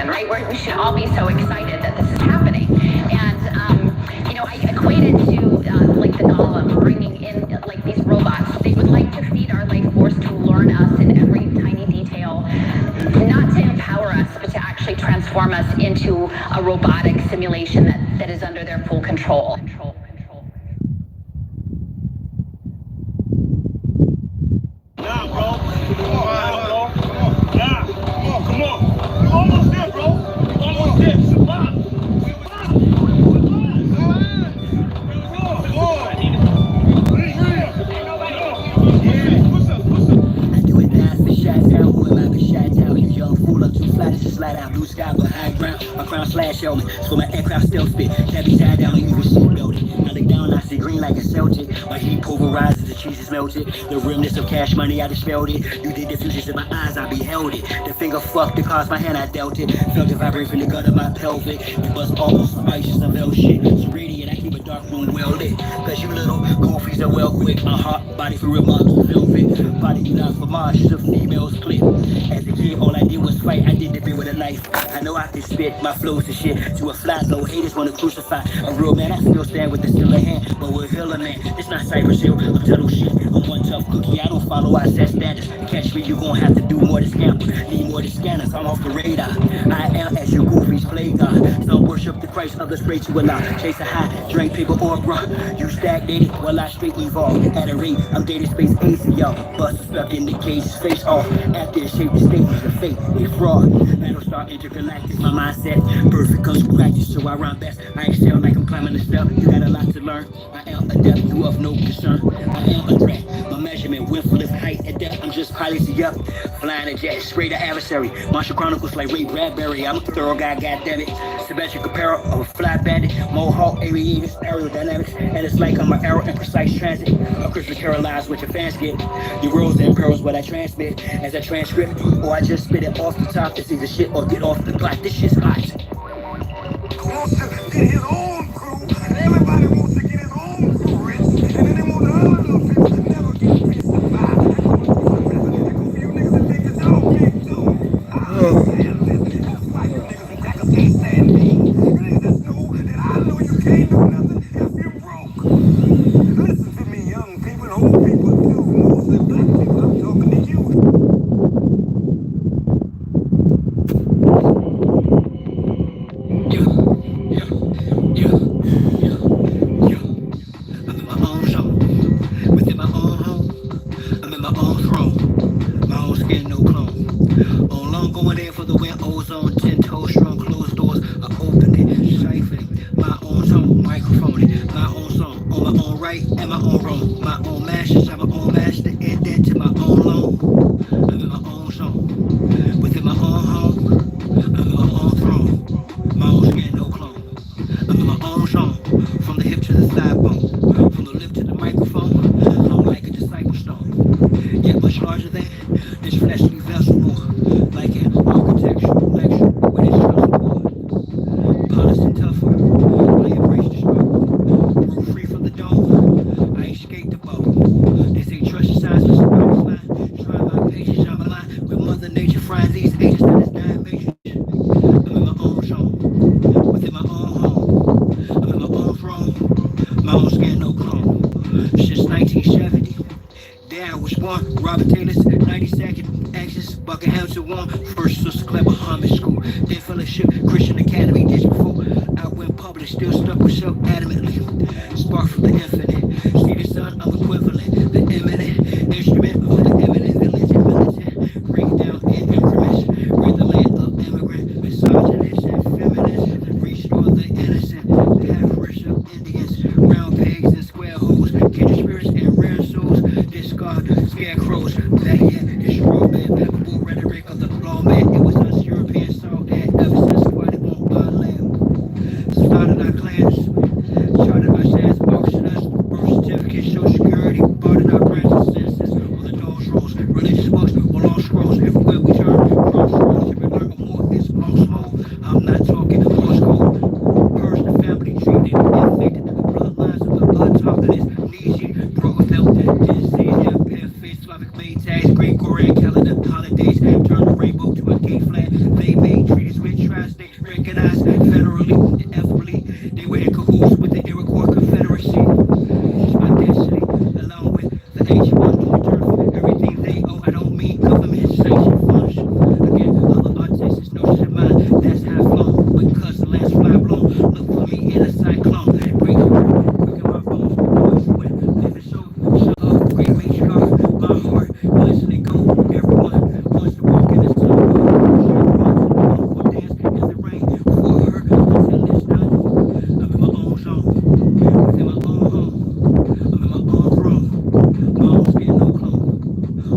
happen, right? We should all be so excited that this is happening. And, you know, I equate it to like the golem bringing in like these robots. They would like to feed our life force to learn us in every tiny detail, not to empower us, but to actually transform us into a robotic simulation that is under their full control. Nah, bro. Come on. You almost there, bro. Almost there. Survive. Slide out, blue sky behind ground. My crown slash helmet, so my aircraft stealth spit. Can't be tied down, even seat belted. I lay down, I see green like a Celtic. My heat pulverizes, the cheese is melted. The remnants of cash money, I dispelled it. You did the fusions in my eyes, I beheld it. The finger fucked, it caused my hand, I dealt it. Felt it vibrate from the gut of my pelvic. It bust almost spices of hell shit. It's radiant, I keep a dark room well lit. Cause you little goofies are well quick. My heart, body for real marks, velvet. Body you not for Mars, she's a female's clip. As a kid, all I did was fight, I did the bit with a knife. I know I can spit my flows and shit to a fly low. Haters wanna crucify a real man. I still stand with the stiller hand, but we're Hiller man. It's not Cypress Hill, I'm Tuttle shit. I'm one tough cookie, I don't follow, I set status. To catch me, you gon' have to do more to scamper. Need more to scanners, I'm off the radar. I am as your goofies play God. Some worship the Christ, others pray to Allah. Chase a high, drink paper or bruh. You stagnated, while I straight evolve. At a rate, I'm dating space ace, y'all. Bust stuck in the cage, face off. After it shaped the stages of fate, it's fraud. Battlestar intergalactic, my mindset. Perfect comes from practice, so I rhyme best. I excel like I'm climbing the step. You got a lot to learn. I am adept, you of no concern. I am a threat. My measurement went for this height and depth. I'm just piloting up. Flying a jet, spray the adversary. Martial Chronicles like Ray Bradbury. I'm a thorough guy, goddammit. Symmetric apparel of a fly bandit. Mohawk, aviators, aerodynamics. And it's like I'm an arrow in precise transit. A crystal Caroline's what your fans get. Your rose and pearls what I transmit. As a transcript, or I just spit it off the top. It's either shit or get off the plot. This shit's hot. Who wants to get his own crew, and everybody wants to get his own crew rich, and then they want the other little people to never get rich to buy. You niggas that think the dog can't do. That's why you niggas and crackers can't stand me. You niggas just know that I know you can't do nothing if you're broke. Listen to me, young people and old people too. Mostly black people, I'm talking to you. carefully, ineffably. They were in cahoots with the Iroquois Confederacy. My destiny, along with the ancient ones on the earth, everything they owe, I don't mean government sanctioned funds. Again, other artists, notions of mine, that's how I flow. Because the last fly blown, look for me in a cyclone. Great look at my bones, living so great matriarch, my heart, blessedly go. Everyone wants to walk in the sun. Or dance in the rain for her until it's done. I'm in my own zone, within my own home. I'm in my own throne. My own skin, no clone.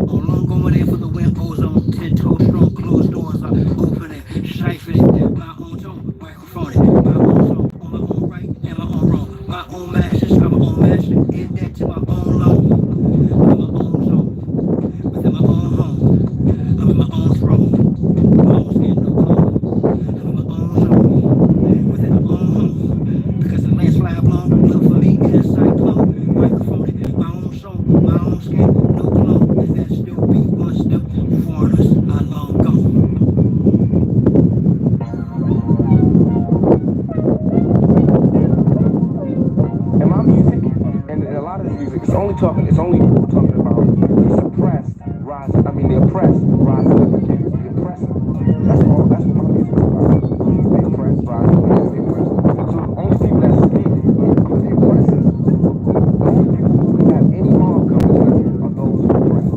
On long going in for the wind ozone. 10 toes strong, closed doors are opening, siphoning. My own tone, microphone, my own zone. On my own right and my own wrong. My own masters, I'm my own master. In debt to my own loan. I'm in my own zone, within my own home. I'm in my own throne. My own skin, no clone. I'm in my own zone, within my own home. Because the last fly blown, look for me in a cyclone. Microphone, my own soul, my own skin, no clone. And that still be one step. Foreigners are long gone. And my music, and a lot of this music, it's only talking about the suppressed rising, the oppressed rising up against the oppressor. That's what my music is about. The oppressed rising against the oppressor. So the only people that escape from the oppressors, the only people who have any harm coming to them are those who oppress.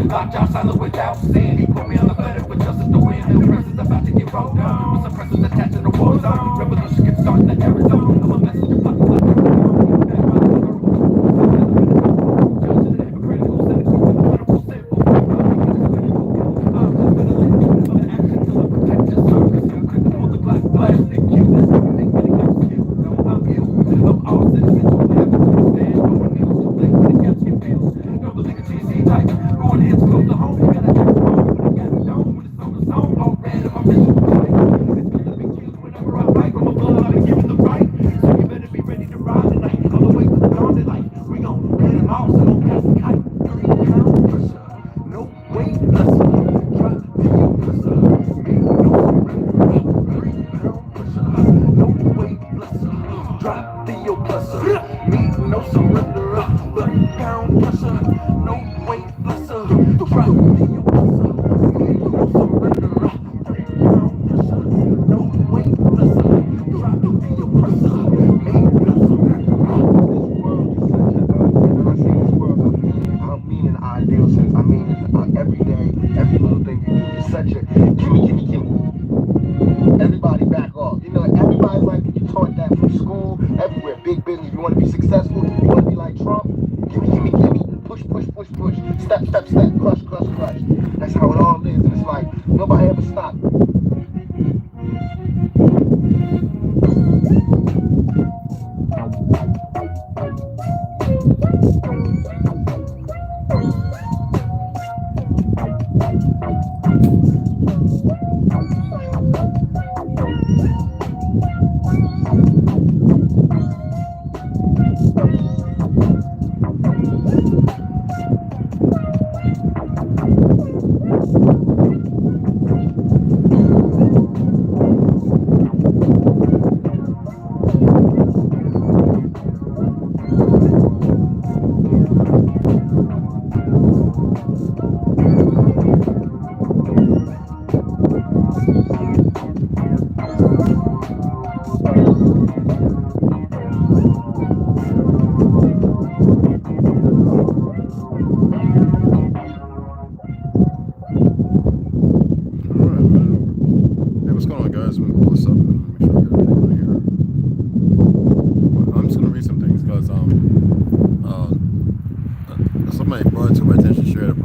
Locked out, silent without sin. He put me on the better with justice to win. The press is about to get rolled down. Suppressors attached to the war zone. Revolution can start in the Arizona. I'm a messenger, fucking like whenever I write from a blood, I've been given the right. So you better be ready to ride.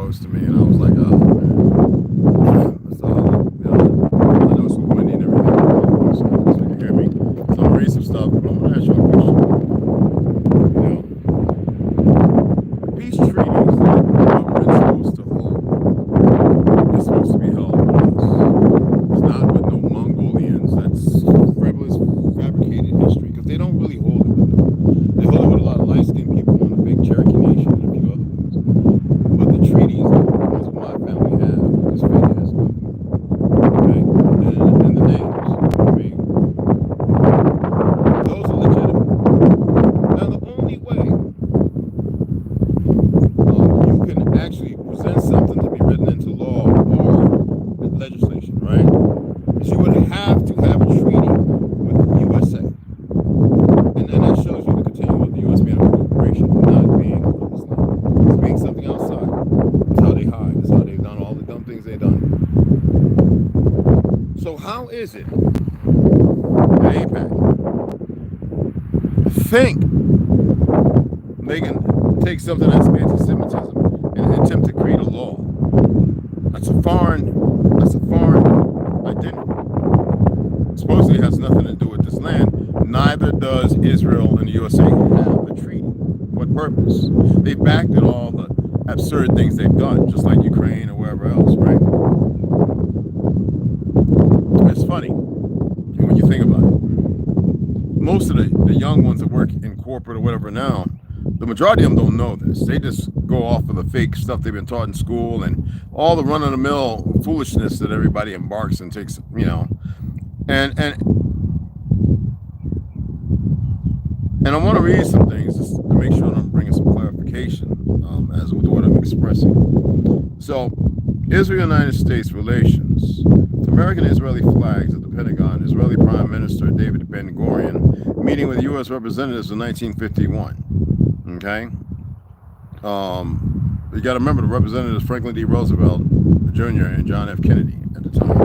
unbeknownst to me, and I was like, oh man. So, I know it's so windy and everything, so you can hear me. So I'm gonna read some stuff, but I'm gonna ask you a question. Peace treaties that the government's supposed to hold is supposed to be held once. It's not with no Mongolians. That's frivolous, fabricated history, because they don't really hold it with them. They hold it with a lot of light-skinned people on the big Cherokee Nation and a few other ones. But the treaties that the ones my family have is fake ass government. Okay? And the names, I mean, those are legitimate. Now the only way you can actually present something to be written into law or legislation, right? Is you would have to have a treaty with the USA. And that shows you the continuum of the US being a corporation, not being on this land. It's being something outside. It's how they hide. It's how they've done all the dumb things they've done. So how is it that AIPAC think they can take something that's anti-Semitism and attempt to create a law? That's a foreign identity. Supposedly it has nothing to do with this land. Neither does Israel and the USA have a treaty. What purpose? They backed at all the absurd things they've done, just like Ukraine or wherever else, right? It's funny when you think about it. Most of the young ones that work in corporate or whatever now, the majority of them don't know this. They just go off of the fake stuff they've been taught in school and all the run-of-the-mill foolishness that everybody embarks and takes, And I want to read some things just to make sure I'm bringing some clarification as to what I'm expressing. So, Israel-United States relations. American-Israeli flags at the Pentagon. Israeli Prime Minister David Ben-Gurion meeting with U.S. representatives in 1951. Okay? You got to remember the representatives Franklin D. Roosevelt Jr. and John F. Kennedy at the time.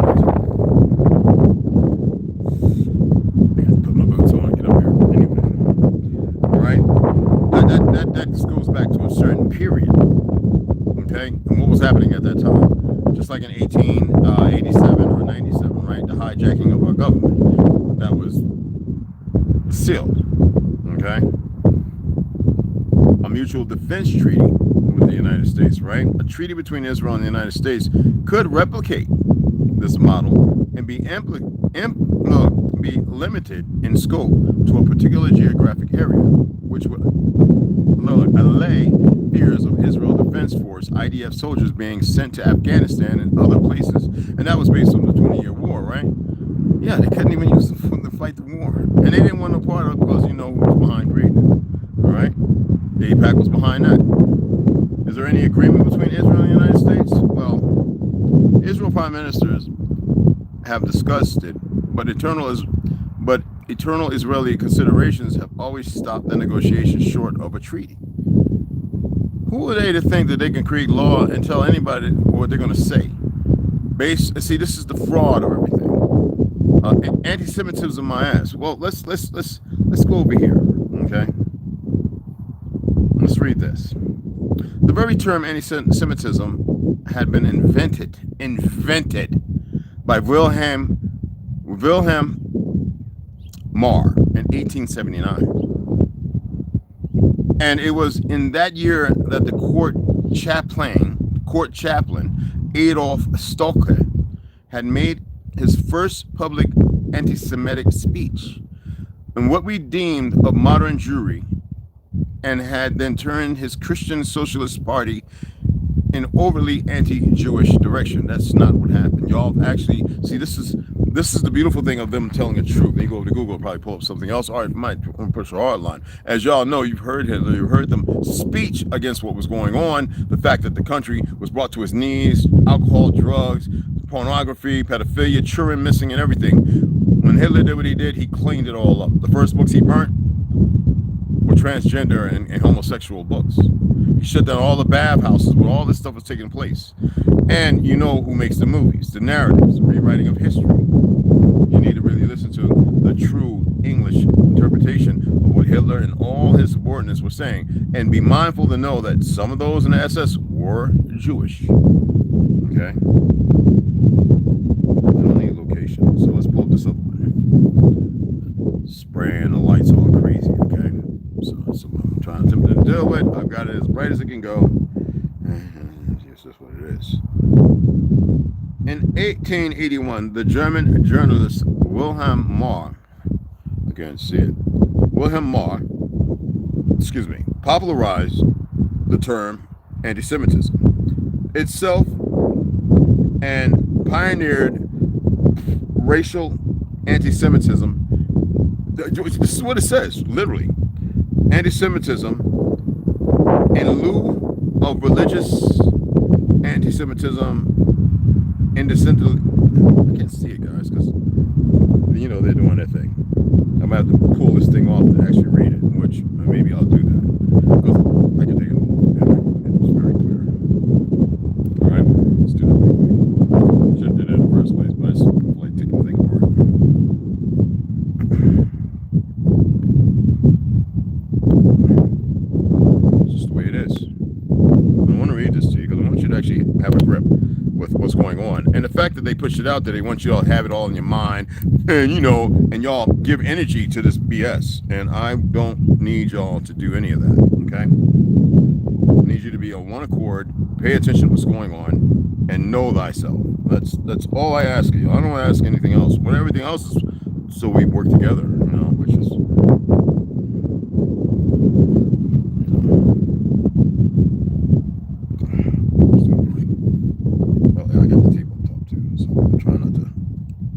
That just goes back to a certain period, okay? And what was happening at that time? Just like in 1887 or 97, right? The hijacking of our government. That was sealed, okay? A mutual defense treaty with the United States, right? A treaty between Israel and the United States could replicate this model and be limited in scope to a particular geographic area, which would allay fears of Israel Defense Force, IDF soldiers being sent to Afghanistan and other places. And that was based on the 20-year war, right? Yeah, they couldn't even use them to fight the war. And they didn't want no part of it because, who was behind creating it, all right? The AIPAC was behind that. Is there any agreement between Israel and the United States? Well, Israel prime ministers have discussed it, but eternal Israeli considerations have always stopped the negotiations short of a treaty. Who are they to think that they can create law and tell anybody what they're going to say? See, this is the fraud of everything. Anti-Semitism, my ass. Well, let's go over here, okay? Let's read this. The very term anti-Semitism had been invented by Wilhelm Marr in 1879. And it was in that year that the court chaplain Adolf Stocker had made his first public anti-Semitic speech in what we deemed of modern Jewry, and had then turned his Christian Socialist Party in overly anti-Jewish direction. That's not what happened. Y'all actually see, this is the beautiful thing of them telling the truth. They go over to Google, probably pull up something else. Or it might push a hard line. As y'all know, you've heard Hitler, you've heard them speech against what was going on, the fact that the country was brought to its knees, alcohol, drugs, pornography, pedophilia, children missing, and everything. When Hitler did what he did, he cleaned it all up. The first books he burnt were transgender and homosexual books. He shut down all the bathhouses where all this stuff was taking place. And you know who makes the movies, the narratives, the rewriting of history. You need to really listen to the true English interpretation of what Hitler and all his subordinates were saying. And be mindful to know that some of those in the SS were Jewish. Okay? I don't need location, so let's pull up this other one. Spraying the lights all crazy, okay? So I'm trying to deal with. I've got it as bright as it can go. Yes, that's what it is. In 1881, the German journalist Wilhelm Marr, again, see it, Wilhelm Marr, popularized the term anti-Semitism itself and pioneered racial anti-Semitism. This is what it says, literally. Anti-Semitism in lieu of religious anti-Semitism I can't see it, guys, because you know they're doing their thing. I'm gonna have to pull this thing off to actually read it, which maybe I'll do that because I can take it all. It's very clear. All right, let's do that. Should have did it in the first place, but I just like taking the thing apart. It's just the way it is. I want to read this to you because I want you to actually have a grip with what's going on. And the fact that they pushed it out there, they want you all to have it all in your mind and, you know, and y'all give energy to this BS. And I don't need y'all to do any of that, okay? I need you to be on one accord, pay attention to what's going on, and know thyself. That's all I ask of you. I don't want to ask anything else. When everything else is so we work together, you know, which is... I got the tape up top too, so I'm trying not to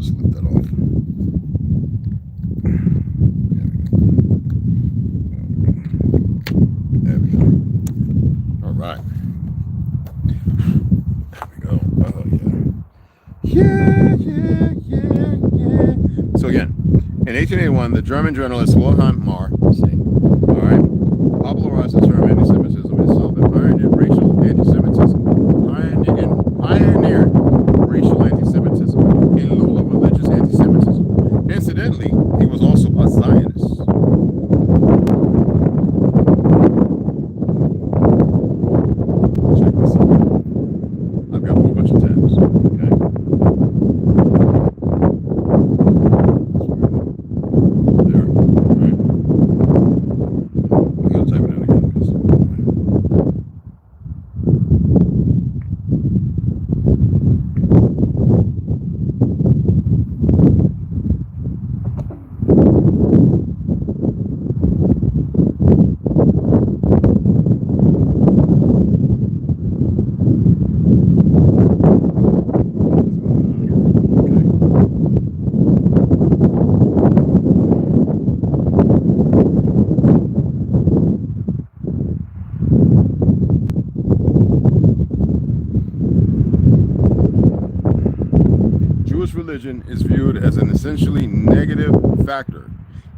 slip that off. There we go. All right. There we go. Oh yeah. So again, in 1881, the German journalist Wilhelm Marr, all right, popularized the term anti-Semitism itself and pioneered racial anti-Semitism. Pioneered racial anti-Semitism in lieu of religious anti-Semitism. Incidentally, he was also a Zionist. Check this out. I've got a whole bunch of tabs. Okay. There. All right. I gotta type it in again. Religion is viewed as an essentially negative factor,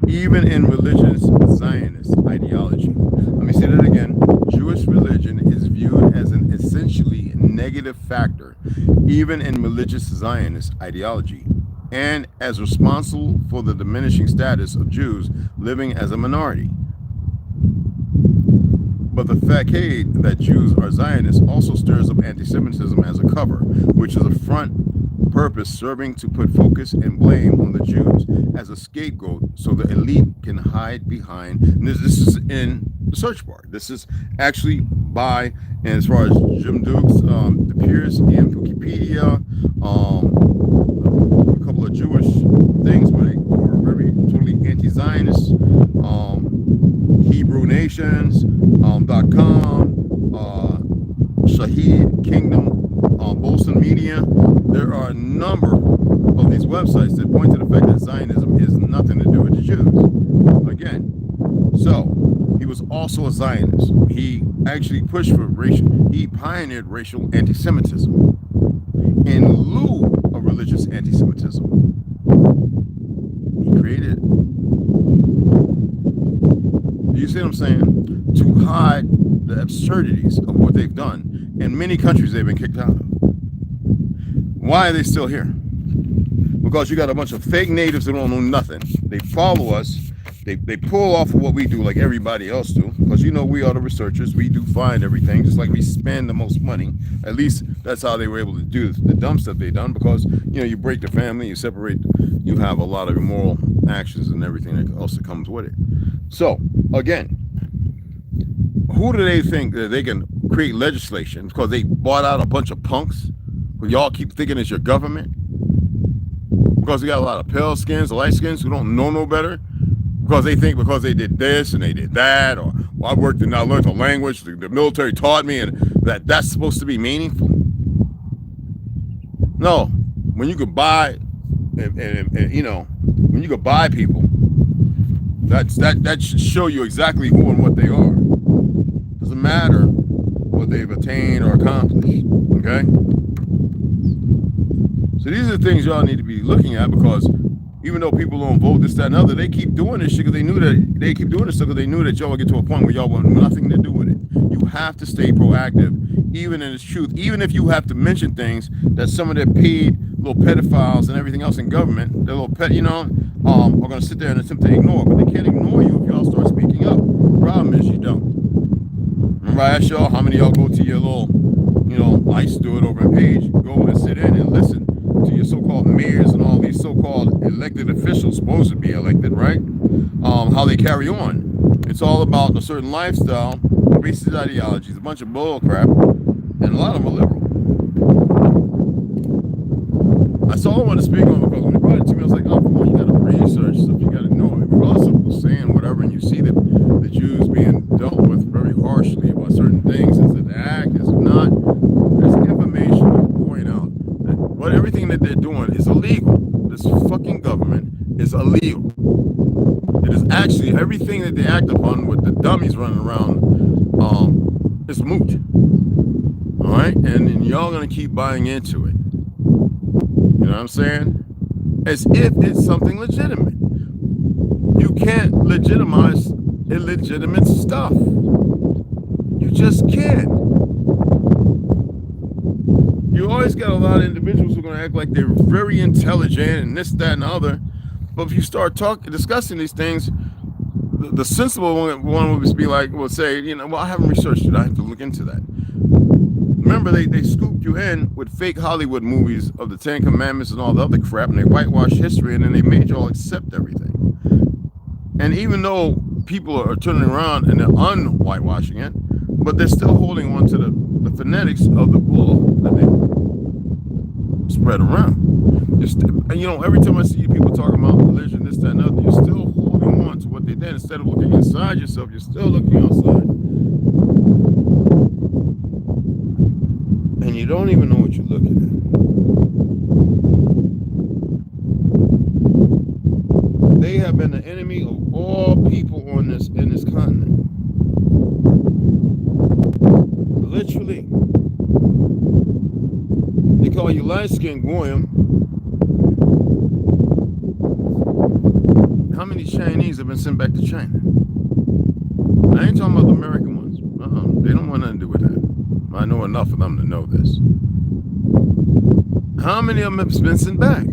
even in religious Zionist ideology. Let me say that again. Jewish religion is viewed as an essentially negative factor, even in religious Zionist ideology, and as responsible for the diminishing status of Jews living as a minority. But the facade that Jews are Zionists also stirs up anti-Semitism as a cover, which is a front purpose serving to put focus and blame on the Jews as a scapegoat so the elite can hide behind. And this is in the search bar. This is actually by, and as far as Jim Dukes, the peers in Wikipedia, a couple of Jewish things where they were very totally anti-Zionist, Hebrew Nations.com, Shahid Kingdom, Bolson Media. There are a number of these websites that point to the fact that Zionism has nothing to do with the Jews. Again, so he was also a Zionist. He actually pushed for he pioneered racial anti-Semitism in lieu of religious anti-Semitism. He created it. Do you see what I'm saying? To hide the absurdities of what they've done. In many countries they've been kicked out of. Why are they still here? Because you got a bunch of fake natives that don't know nothing. They follow us they pull off of what we do like everybody else do, because you know we are the researchers. We do find everything, just like we spend the most money. At least that's how they were able to do the dumb stuff they done, because you know you break the family, you separate, you have a lot of immoral actions and everything that else that comes with it. So again, who do they think that they can create legislation because they bought out a bunch of punks who y'all keep thinking is your government? Because we got a lot of pale skins, light skins who don't know no better, because they think because they did this and they did that, or well, I worked and I learned a language, the military taught me, and that's supposed to be meaningful. No, when you could buy, and you know, when you could buy people, that should show you exactly who and what they are. Doesn't matter what they've attained or accomplished. Okay. So these are the things y'all need to be looking at, because even though people don't vote this, that, and other, they keep doing this shit because they knew that they keep doing this stuff because they knew that y'all would get to a point where y'all want nothing to do with it. You have to stay proactive, even in its truth, even if you have to mention things that some of their paid little pedophiles and everything else in government, their little pet, you know, are going to sit there and attempt to ignore, but they can't ignore you if y'all start speaking up. The problem is you don't. Remember I asked y'all how many of y'all go to your little, you know, ICE do it over a page, go and sit in and listen to your so-called mayors and all these so-called elected officials, supposed to be elected, right? How they carry on. It's all about a certain lifestyle, racist ideologies, a bunch of bull crap, and a lot of them are liberal. That's all I want to speak on, because when they brought it to me, I was like, oh, come on, you got to research stuff, you got to know it. Regardless of who's saying whatever, and you see the Jews being dealt with very harshly about certain things, is it act, is it not? There's information to point out that what everything that they're doing is illegal. This fucking government is illegal. It is actually everything that they act upon with the dummies running around is moot. All right, and then y'all gonna keep buying into it. You know what I'm saying? As if it's something legitimate. You can't legitimize illegitimate stuff. You just can't. You always got a lot of individuals who are going to act like they're very intelligent and this, that, and the other. But if you start discussing these things, the sensible one would be like, will say, you know, well, I haven't researched it. I have to look into that. Remember, they scooped you in with fake Hollywood movies of the Ten Commandments and all the other crap, and they whitewashed history, and then they made you all accept everything. And even though people are turning around and they're un-whitewashing it, but they're still holding on to the phonetics of the bull that they spread around. And you know, every time I see people talking about religion, this, that, and other, you're still holding on to what they did. Instead of looking inside yourself, you're still looking outside. And you don't even know what you're looking at. They have been the enemy of all people in this continent. Literally. They call you light-skinned Goyim. How many Chinese have been sent back to China? I ain't talking about the American ones. They don't want nothing to do with that. I know enough of them to know this. How many of them have been sent back?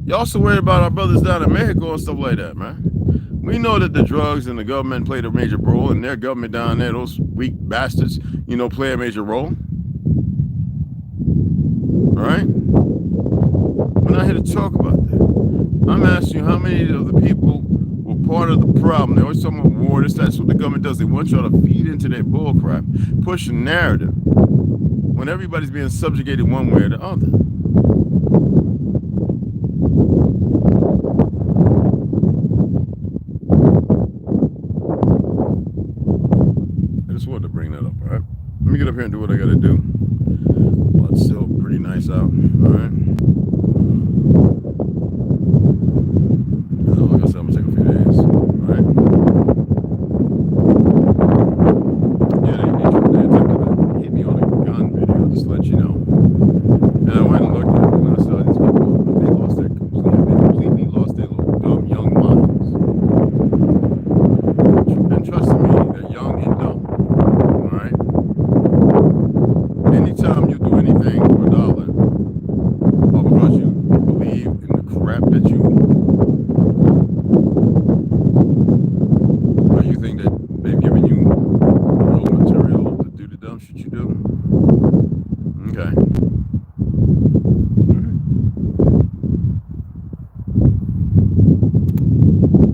Y'all so worried about our brothers down in Mexico and stuff like that, man. We know that the drugs and the government played a major role, and their government down there, those weak bastards, you know, play a major role. All right? We're not here to talk about that. I'm asking you, how many of the people were part of the problem? They always talking about war. That's what the government does. They want y'all to feed into their bullcrap, push a narrative when everybody's being subjugated one way or the other. I just wanted to bring that up, all right? Let me get up here and do what I got to do. Well, it's still pretty nice out, all right? Like I said, I'm going to take a few days, all right? Yeah, they attempted to hit me on a gun video, just to let you know. And I went and looked at it, and I saw these people, they completely lost their little dumb young minds. And trust me, they're young and dumb, all right? Anytime you do anything for $1, You think that they've given you raw material to do the dumb shit you do? Okay.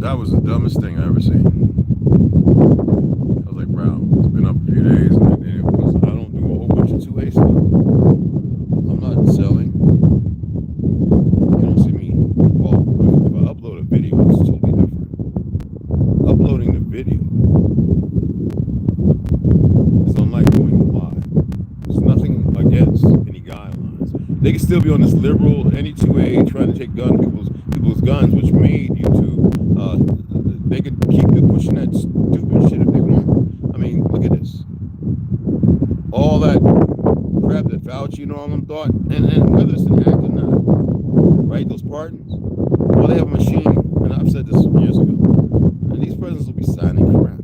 That was the dumbest thing I ever seen. I was like, bro, it's been up a few days, and because I don't do a whole bunch of 2A stuff. I'm not selling. You don't see me. Well, if I upload a video, it's totally different. Uploading the video is unlike going live. There's nothing against any guidelines. They can still be on this liberal, any 2A, trying to take people's guns, which made YouTube. They could keep pushing that stupid shit if they want. I mean, look at this. All that crap that Fauci and all them thought, and whether it's an act or not, right? Those pardons. Well, they have a machine, and I've said this years ago. And these presidents will be signing crap.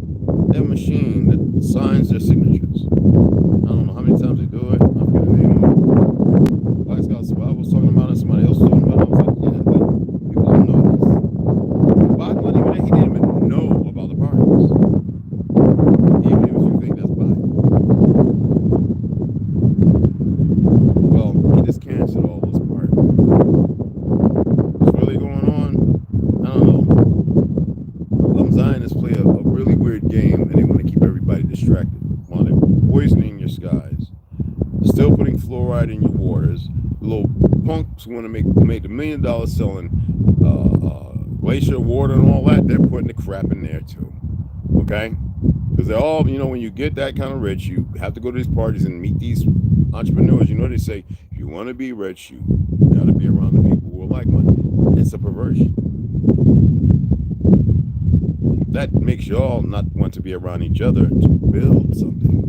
They have a machine that signs their signatures. I don't know how many times they do it. I forget the name of it. I was talking about it, somebody else was talking about it. I was like, yeah, people don't know this. Biden wasn't even there. He didn't even know about the pardons. Even if you think that's Biden. Well, he just canceled all those pardons. What's really going on? I don't know. Some Zionists play a really weird game, and they want to keep everybody distracted while they're poisoning your skies, still putting fluoride in your waters. The little punks want to make $1 million selling glacier water and all that. They're putting the crap in there too. Okay? Because they're all, when you get that kind of rich, you have to go to these parties and meet these entrepreneurs. They say, if you want to be rich, you got to be around the people who are like money. It's a perversion. That makes you all not want to be around each other to build something.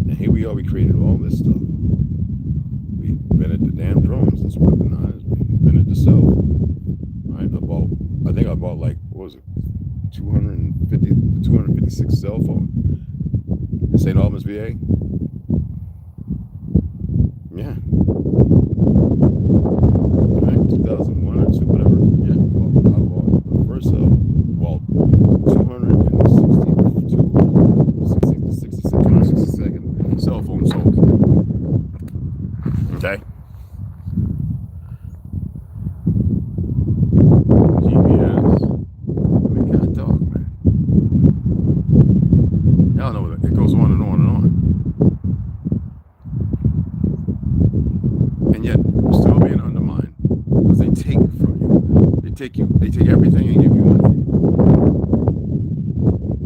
And here we are, we created all this stuff. We invented the damn drones, that's weaponized. We invented the cell phone. Right? I think I bought like, what was it, 256 cell phone in St. Albans, VA. Yeah. Right, 2001 or 2, whatever. Yeah, well, I bought the first 262 cell phone sold. Okay. GPS. I mean, God dog, man. Y'all know that it goes on and on and on. And yet, we're still being undermined because they take from you. They take everything and give you nothing.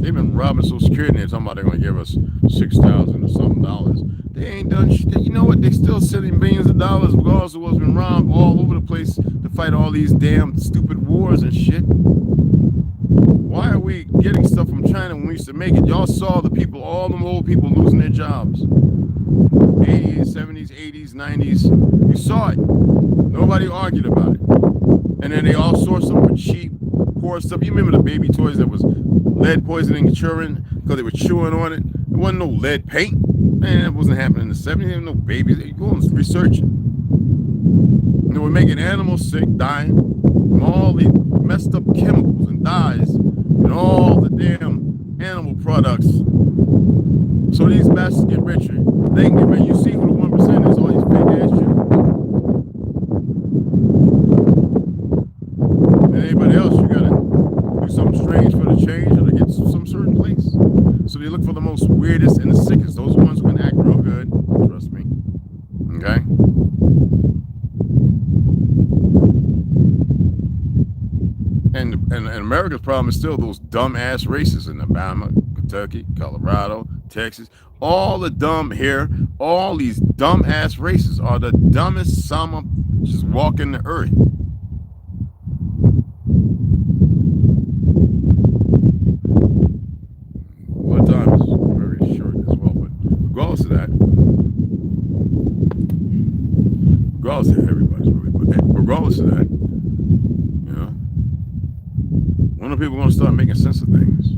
They've been robbing Social Security and they're talking about they're going to give us $6,000 or something dollars. They ain't done shit. You know what? They still sending billions of dollars regardless of what's been robbed all over the place to fight all these damn stupid wars and shit. Why are we getting stuff from China when we used to make it? Y'all saw the people, all them old people losing their jobs. 80s, 70s, 80s, 90s. You saw it. Nobody argued about it. And then they all sourced them for cheap, poor stuff. You remember the baby toys that was lead poisoning children because they were chewing on it? There wasn't no lead paint. Man, that wasn't happening in the 70s. There was no babies. You go and research it. They were making animals sick, dying from all the messed up chemicals and dyes and all the damn animal products. So these bastards get richer. They can get rich. You see who the 1% is, all these fake ass Jews. And anybody else, you gotta do something strange for the change or to get some certain place. So they look for the most weirdest and the sickest. Those are the ones who can act real good. Trust me. Okay? And America's problem is still those dumb ass races in Alabama, Kentucky, Colorado, Texas. All the dumb here, all these dumb ass races are the dumbest summer just walking the earth. What time is very short as well, but regardless of that, everybody's really, but regardless of that, when are people going to start making sense of things?